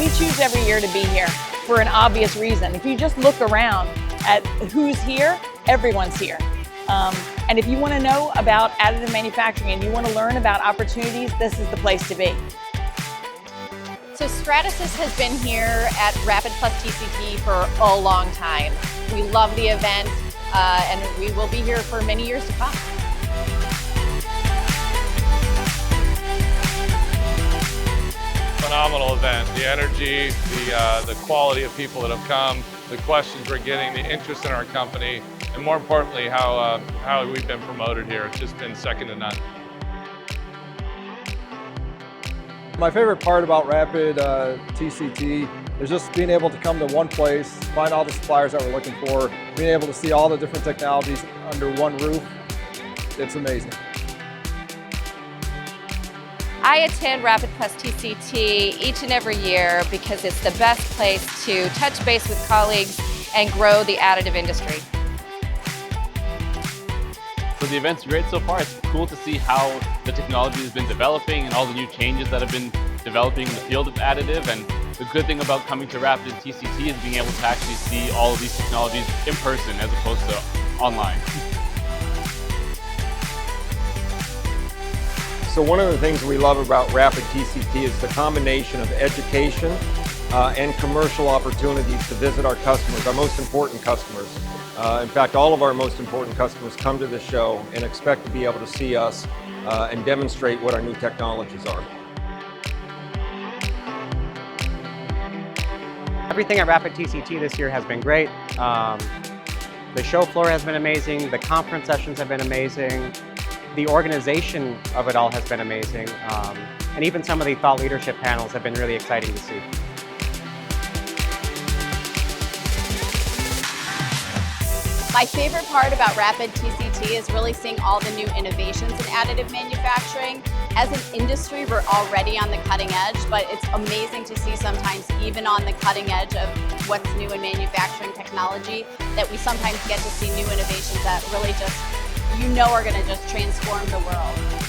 choose every year to be here for an obvious reason. If you just look around at who's here, everyone's here. And if you want to know about additive manufacturing and you want to learn about opportunities, this is the place to be. So Stratasys has been here at RAPID TCT for a long time. We love the event and we will be here for many years to come. Phenomenal event. The energy, the quality of people that have come, the questions we're getting, the interest in our company, and more importantly, how we've been promoted here. It's just been second to none. My favorite part about RAPID TCT is just being able to come to one place, find all the suppliers that we're looking for, being able to see all the different technologies under one roof. It's amazing. I attend RAPID TCT each and every year because it's the best place to touch base with colleagues and grow the additive industry. So the event's great so far. It's cool to see how the technology has been developing and all the new changes that have been developing in the field of additive. And the good thing about coming to RAPID TCT is being able to actually see all of these technologies in person as opposed to online. So one of the things we love about RAPID TCT is the combination of education and commercial opportunities to visit our customers, our most important customers. In fact, all of our most important customers come to this show and expect to be able to see us and demonstrate what our new technologies are. Everything at RAPID TCT this year has been great. The show floor has been amazing. The conference sessions have been amazing. The organization of it all has been amazing. And even some of the thought leadership panels have been really exciting to see. My favorite part about RAPID TCT is really seeing all the new innovations in additive manufacturing. As an industry, we're already on the cutting edge, but it's amazing to see sometimes even on the cutting edge of what's new in manufacturing technology, that we sometimes get to see new innovations that really just, are going to just transform the world.